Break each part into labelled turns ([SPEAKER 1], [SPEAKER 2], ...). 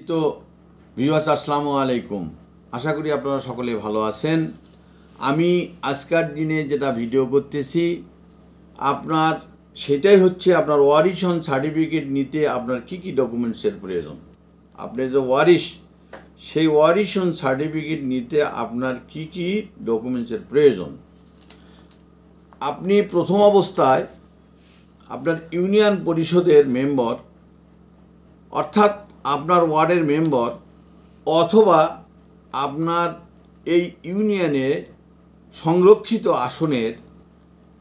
[SPEAKER 1] তো ভিউয়ার্স আসসালামু আলাইকুম। আশা করি আপনারা সকলে ভালো আছেন। আমি আজকের দিনে যেটা ভিডিও করতেছি আপনার সেটাই হচ্ছে আপনার ওয়ারিশন সার্টিফিকেট নিতে আপনার কি কি ডকুমেন্টসের প্রয়োজন। আপনি যে ওয়ারিশ সেই ওয়ারিশন সার্টিফিকেট নিতে আপনার কি কি ডকুমেন্টসের প্রয়োজন। আপনি প্রথম অবস্থায় আপনার ইউনিয়ন পরিষদের মেম্বার অর্থাৎ আপনার ওয়ার্ডের মেম্বার অথবা আপনার এই ইউনিয়নের সংরক্ষিত আসনের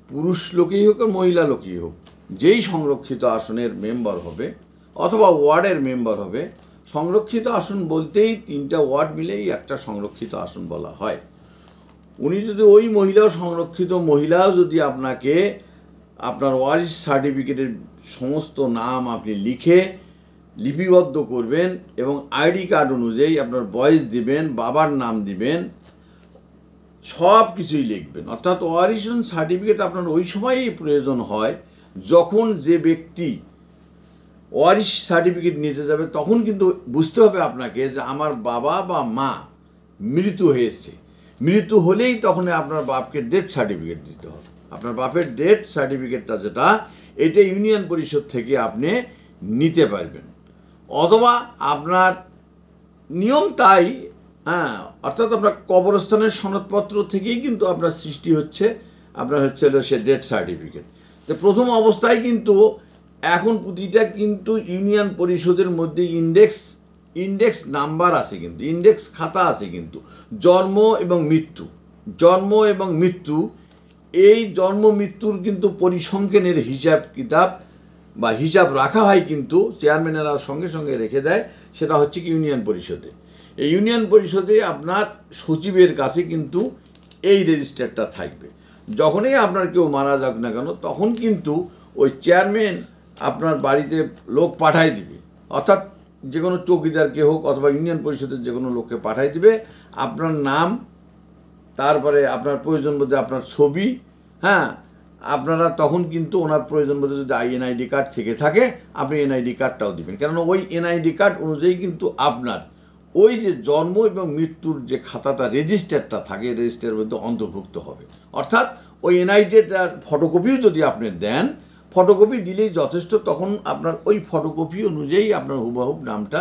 [SPEAKER 1] পুরুষ লোকই হোক আর মহিলা লোকই হোক, যেই সংরক্ষিত আসনের মেম্বার হবে অথবা ওয়ার্ডের মেম্বার হবে, সংরক্ষিত আসন বলতেই 3টা ওয়ার্ড মিলেই একটা সংরক্ষিত আসন বলা হয়। উনি যদি ওই মহিলাও সংরক্ষিত মহিলাও যদি আপনাকে আপনার ওয়ারিশ সার্টিফিকেটের সমস্ত নাম আপনি লিখে লিপিবদ্ধ করবেন এবং আইডি কার্ড অনুযায়ী আপনার বয়স দিবেন, বাবার নাম দিবেন, সব কিছুই লিখবেন। অর্থাৎ ওয়ারিশন সার্টিফিকেট আপনার ওই সময়ই প্রয়োজন হয় যখন যে ব্যক্তি ওয়ারিশ সার্টিফিকেট নিতে যাবে তখন কিন্তু বুঝতে হবে আপনাকে যে আমার বাবা বা মা মৃত্যু হয়েছে। মৃত্যু হলেই তখন আপনার বাপকে ডেথ সার্টিফিকেট দিতে হবে। আপনার বাপের ডেথ সার্টিফিকেটটা যেটা, এটা ইউনিয়ন পরিষদ থেকে আপনি নিতে পারবেন। অথবা আপনার নিয়ম তাই, অর্থাৎ আপনার কবরস্থানের সনদপত্র থেকেই কিন্তু আপনার সৃষ্টি হচ্ছে আপনার হচ্ছে সে ডেথ সার্টিফিকেট। তো প্রথম অবস্থায় কিন্তু এখন প্রতিটা কিন্তু ইউনিয়ন পরিষদের মধ্যে ইন্ডেক্স নাম্বার আছে, কিন্তু ইন্ডেক্স খাতা আছে, কিন্তু জন্ম এবং মৃত্যু এই জন্ম মৃত্যুর কিন্তু পরিসংখ্যানের হিসাব কিতাব বা হিসাব রাখা হয়, কিন্তু চেয়ারম্যানেরা সঙ্গে সঙ্গে রেখে দেয়। সেটা হচ্ছে কি ইউনিয়ন পরিষদে। এই ইউনিয়ন পরিষদে আপনার সচিবের কাছে কিন্তু এই রেজিস্টারটা থাকবে। যখনই আপনার কেউ মারা যাক না কেন তখন কিন্তু ওই চেয়ারম্যান আপনার বাড়িতে লোক পাঠায় দিবে, অর্থাৎ যে কোনো চৌকিদারকে হোক অথবা ইউনিয়ন পরিষদের যে কোনো লোককে পাঠায় দিবে, আপনার নাম, তারপরে আপনার প্রয়োজন বোধে আপনার ছবি, আপনারা তখন কিন্তু ওনার প্রয়োজন বোধে যদি এনআইডি কার্ড থেকে থাকে আপনি এনআইডি কার্ডটাও দিবেন, কেননা ওই এনআইডি কার্ড অনুযায়ী কিন্তু আপনার ওই যে জন্ম এবং মৃত্যুর যে খাতাটা রেজিস্টারটা থাকে রেজিস্টারের মধ্যে অন্তর্ভুক্ত হবে। অর্থাৎ ওই এনআইডিটার ফটোকপিও যদি আপনি দেন, ফটোকপি দিলেই যথেষ্ট। তখন আপনার ওই ফটোকপি অনুযায়ী আপনার হুবহুব নামটা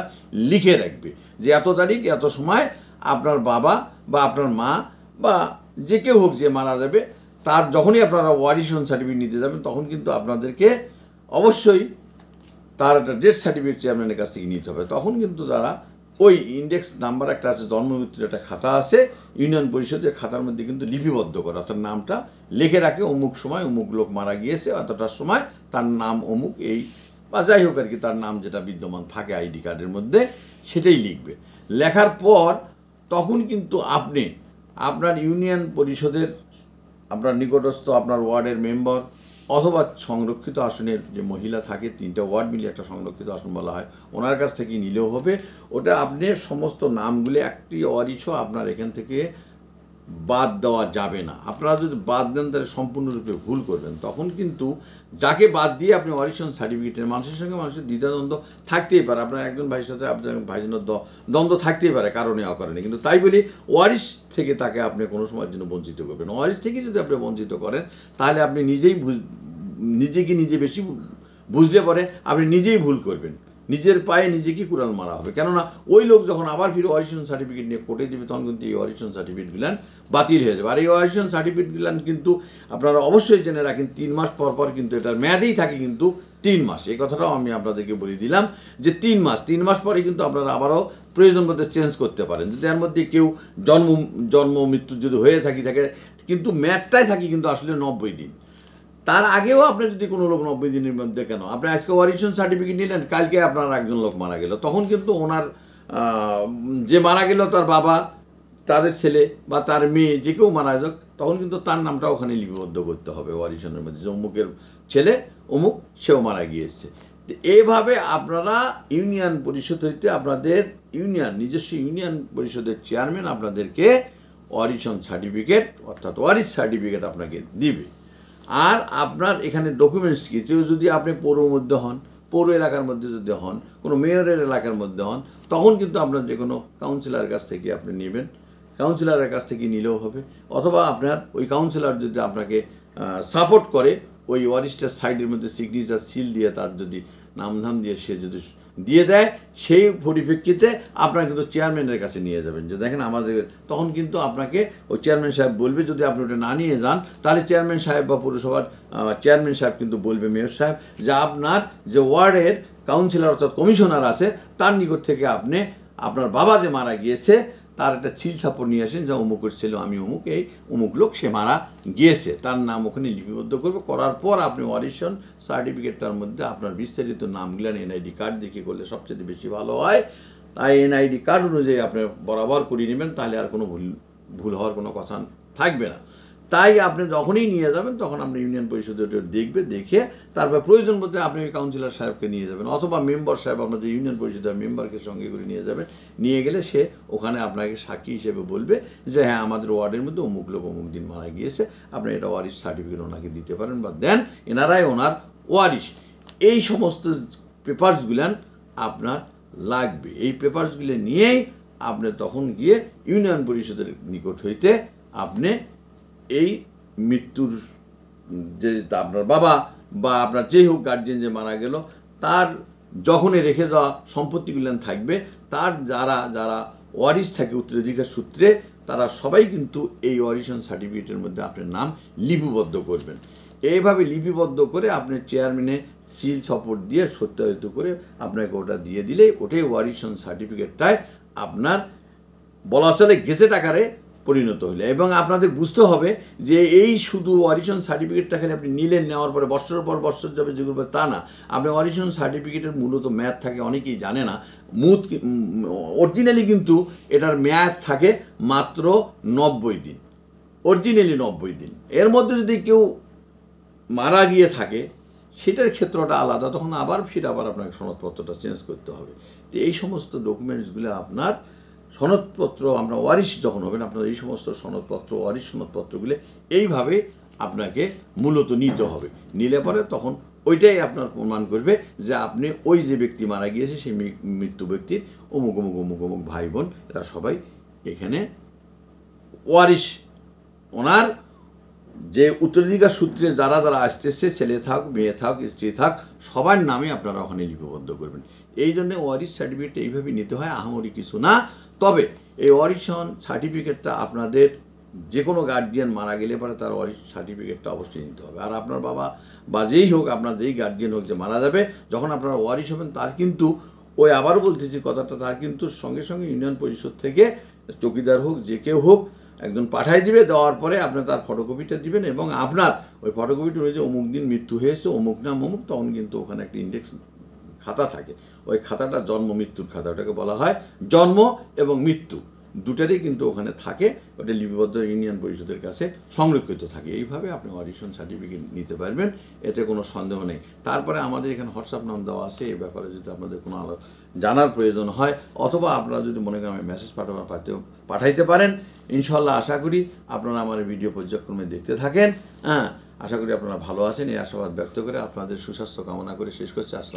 [SPEAKER 1] লিখে রাখবে যে এত তারিখ এত সময় আপনার বাবা বা আপনার মা বা যে কেউ হোক যে মারা যাবে, তার যখনই আপনারা ওয়ারিশন সার্টিফিকেট নিতে যাবেন তখন কিন্তু আপনাদেরকে অবশ্যই তার একটা ডেথ সার্টিফিকেট চেয়ারম্যানের কাছ থেকে নিতে হবে। তখন কিন্তু তারা ওই ইন্ডেক্স নাম্বার একটা আছে, জন্ম মৃত্যুর একটা খাতা আছে ইউনিয়ন পরিষদের, খাতার মধ্যে কিন্তু লিপিবদ্ধ করে অর্থাৎ নামটা লিখে রাখে, অমুক সময় অমুক লোক মারা গিয়েছে, অতটার সময় তার নাম অমুক, এই বা যাই হোক আর কি, তার নাম যেটা বিদ্যমান থাকে আইডি কার্ডের মধ্যে সেটাই লিখবে। লেখার পর তখন কিন্তু আপনি আপনার ইউনিয়ন পরিষদের আপনার নিকটস্থ আপনার ওয়ার্ডের মেম্বার অথবা সংরক্ষিত আসনের যে মহিলা থাকে, 3টা ওয়ার্ড মিলে একটা সংরক্ষিত আসন বলা হয়, ওনার কাছ থেকে নিলেও হবে। ওটা আপনি সমস্ত নামগুলি একটি ওয়ারিশও আপনার এখান থেকে বাদ দেওয়া যাবে না। আপনারা যদি বাদ দেন তাহলে সম্পূর্ণরূপে ভুল করবেন। তখন কিন্তু যাকে বাদ দিয়ে আপনি ওয়ারিশন সার্টিফিকেটের মানুষের সঙ্গে মানুষের দ্বিধাদ্বন্দ্ব থাকতেই পারে, আপনার একজন ভাইয়ের সাথে আপনার ভাইজনের দ্বন্দ্ব থাকতেই পারে কারণে অকারণে, কিন্তু তাই বলি ওয়ারিশ থেকে তাকে আপনি কোনো সময়ের জন্য বঞ্চিত করবেন। ওয়ারিশ থেকে যদি আপনি বঞ্চিত করেন তাহলে আপনি নিজেকে নিজে বেশি বুঝলে পরে আপনি নিজেই ভুল করবেন, নিজের পায়ে নিজেকে কুড়াল মারা হবে। কেননা ওই লোক যখন আবার ফিরে ওয়ারিশন সার্টিফিকেট নিয়ে কোর্টে দেবে তখন কিন্তু এই ওয়ারিশন সার্টিফিকেটগুলান বাতিল হয়ে যাবে। আর এই ওয়ারিশন সার্টিফিকেটগুলান কিন্তু আপনারা অবশ্যই জেনে রাখেন 3 মাস পর পর কিন্তু এটার মেয়াদেই থাকে কিন্তু 3 মাস। এই কথাটাও আমি আপনাদেরকে বলে দিলাম যে 3 মাস পরে কিন্তু আপনারা আবারও প্রয়োজন মধ্যে চেঞ্জ করতে পারেন। যদি এর মধ্যে কেউ জন্ম মৃত্যু যদি হয়ে থাকে কিন্তু মেয়াদটাই থাকে কিন্তু আসলে 90 দিন। তার আগেও আপনি যদি কোনো লোক 90 দিনের মধ্যে, কেন আপনি আজকে ওয়ারিশন সার্টিফিকেট নিলেন, কালকে আপনার একজন লোক মারা গেল, তখন কিন্তু ওনার যে মারা গেল তার বাবা, তাদের ছেলে বা তার মেয়ে যে কেউ মারা যাক, তখন কিন্তু তার নামটা ওখানে লিপিবদ্ধ করতে হবে ওয়ারিশনের মধ্যে, যে অমুকের ছেলে অমুক সেও মারা গিয়েছে। এইভাবে আপনারা ইউনিয়ন পরিষদ হইতে আপনাদের নিজস্ব ইউনিয়ন পরিষদের চেয়ারম্যান আপনাদেরকে ওয়ারিশন সার্টিফিকেট অর্থাৎ ওয়ারিশ সার্টিফিকেট আপনাকে দিবে। আর আপনার এখানে ডকুমেন্টস কি, যদি আপনি পৌর মধ্যে হন পৌর এলাকার মধ্যে যদি হন, কোনো মেয়রের এলাকার মধ্যে হন, তখন কিন্তু আপনার যে কোনো কাউন্সিলরের কাছ থেকে আপনি নেবেন, কাউন্সিলরের কাছ থেকে নিলেও হবে। অথবা আপনার ওই কাউন্সিলর যদি আপনাকে সাপোর্ট করে, ওই ওয়ারিশটার সাইডের মধ্যে সিগনেচার সিল দিয়ে তার যদি নামধাম দিয়ে সে যদি দিয়ে দেয়, সেই পরিপ্রেক্ষিতে আপনারা কিন্তু চেয়ারম্যানের কাছে নিয়ে যাবেন যে দেখেন আমাদের, তখন কিন্তু আপনাকে ওই চেয়ারম্যান সাহেব বলবে, যদি আপনি ওটা না নিয়ে যান তাহলে চেয়ারম্যান সাহেব বা পৌরসভার চেয়ারম্যান সাহেব কিন্তু বলবে মেয়র সাহেব যে আপনার যে ওয়ার্ডের কাউন্সিলর অর্থাৎ কমিশনার আছে তার নিকট থেকে আপনি আপনার বাবা যে মারা গিয়েছে তার একটা ছিল সাপোর্ট নিয়ে আসেন, যা অমুকের ছিল আমি অমুক, এই অমুক লোক সে মারা গিয়েছে, তার নাম ওখানে লিপিবদ্ধ করবে। করার পর আপনি ওয়ারিশন সার্টিফিকেটটার মধ্যে আপনার বিস্তারিত নামগুলো এনআইডি কার্ড দেখে করলে সবচেয়ে বেশি ভালো হয়। তাই এনআইডি কার্ড অনুযায়ী আপনি বরাবর করিয়ে নেবেন, তাহলে আর কোনো ভুল হওয়ার কোনো কথা থাকবে না। তাই আপনি যখনই নিয়ে যাবেন তখন আপনি ইউনিয়ন পরিষদে দেখবে, দেখে তারপর প্রয়োজন মধ্যে আপনি ওই কাউন্সিলর সাহেবকে নিয়ে যাবেন, অথবা মেম্বার সাহেব আপনাদের ইউনিয়ন পরিষদের মেম্বারকে সঙ্গে করে নিয়ে যাবেন। নিয়ে গেলে সে ওখানে আপনাকে সাক্ষী হিসেবে বলবে যে হ্যাঁ আমাদের ওয়ার্ডের মধ্যে অমুক লোক অমুক দিন মারা গিয়েছে, আপনি এটা ওয়ারিশ সার্টিফিকেট ওনাকে দিতে পারেন বা দেন, এনারাই ওনার ওয়ারিশ। এই সমস্ত পেপারসগুলান আপনার লাগবে। এই পেপারসগুলো নিয়েই আপনি তখন গিয়ে ইউনিয়ন পরিষদের নিকট হইতে আপনি এই মৃত্যুর যে আপনার বাবা বা আপনার যেই হোক গার্জিয়ান যে মারা গেল তার যখনই রেখে যাওয়া সম্পত্তিগুলো থাকবে, তার যারা যারা ওয়ারিশ থাকে উত্তরাধিকার সূত্রে, তারা সবাই কিন্তু এই ওয়ারিশন সার্টিফিকেটের মধ্যে আপনার নাম লিপিবদ্ধ করবেন। এইভাবে লিপিবদ্ধ করে আপনি চেয়ারম্যানে সিল সাপোর্ট দিয়ে সত্যায়িত করে আপনাকে ওটা দিয়ে দিলে ওটাই ওয়ারিশন সার্টিফিকেটটায় আপনার বলা চলে গেজেট আকারে পরিণত হলে। এবং আপনাদের বুঝতে হবে যে এই শুধু ওয়ারিশন সার্টিফিকেটটা খালি আপনি নিলেন, নেওয়ার পরে বছরের পর বছর যাবে যে করবে তা না। আপনি ওয়ারিশন সার্টিফিকেটের মূলত মেয়াদ থাকে, অনেকেই জানে না, অরিজিনালি কিন্তু এটার মেয়াদ থাকে মাত্র 90 দিন, অরিজিনালি 90 দিন। এর মধ্যে যদি কেউ মারা গিয়ে থাকে সেটার ক্ষেত্রটা আলাদা, তখন আবার আপনাকে সনদপত্রটা চেঞ্জ করতে হবে। তো এই সমস্ত ডকুমেন্টসগুলো আপনার সনদপত্র, আমরা ওয়ারিশ যখন হবেন আপনার এই সমস্ত সনদপত্র, ওয়ারিশ সনদপত্রগুলো এইভাবে আপনাকে মূলত নিতে হবে। নিলে পরে তখন ওইটাই আপনার প্রমাণ করবে যে আপনি ওই যে ব্যক্তি মারা গিয়েছে সেই মৃত্যু ব্যক্তির অমুক অমুক অমুক অমুক ভাই বোন, এরা সবাই এখানে ওয়ারিশ। ওনার যে উত্তরাধিকার সূত্রে যারা যারা আসতেছে, ছেলে থাক, মেয়ে থাক, স্ত্রী থাক, সবার নামে আপনারা ওখানে লিপিবদ্ধ করবেন। এই জন্যে ওয়ারিশ সার্টিফিকেটটা এইভাবেই নিতে হয়, আহামরি কিছু না। তবে এই ওয়ারিশন সার্টিফিকেটটা আপনাদের যে কোনো গার্জিয়ান মারা গেলে পরে তার ওয়ারিশ সার্টিফিকেটটা অবশ্যই নিতে হবে। আর আপনার বাবা বা যেই হোক, আপনার যেই গার্জিয়ান হোক যে মারা যাবে, যখন আপনারা ওয়ারিশ হবেন তার কিন্তু ওই আবারও বলতেছি কথাটা, তার কিন্তু সঙ্গে সঙ্গে ইউনিয়ন পরিষদ থেকে চৌকিদার হোক যে কেউ হোক একজন পাঠাই দিবে। দেওয়ার পরে আপনি তার ফটোকপিটা দিবেন এবং আপনার ওই ফটোকপিটা অনুযায়ী অমুক দিন মৃত্যু হয়েছে, অমুক নাম অমুক, তখন কিন্তু ওখানে একটা ইন্ডেক্স খাতা থাকে। ওই খাতাটা জন্ম মৃত্যুর খাতা, ওটাকে বলা হয় জন্ম এবং মৃত্যু দুটারই কিন্তু ওখানে থাকে, ওটা লিপিবদ্ধ ইউনিয়ন পরিষদের কাছে সংরক্ষিত থাকে। এইভাবে আপনি ওয়ারিশন সার্টিফিকেট নিতে পারবেন, এতে কোনো সন্দেহ নেই। তারপরে আমাদের এখানে হোয়াটসঅ্যাপ নাম দেওয়া আছে, এই ব্যাপারে যদি আপনাদের কোনো জানার প্রয়োজন হয় অথবা আপনারা যদি মনে করেন মেসেজ পাঠাইতে পারেন, ইনশাল্লাহ আশা করি আপনারা আমার ভিডিও পর্যায়ক্রমে দেখতে থাকেন। আশা করি আপনারা ভালো আছেন, এই আশাবাদ ব্যক্ত করে আপনাদের সুস্বাস্থ্য কামনা করে শেষ করছি। আসসালাম।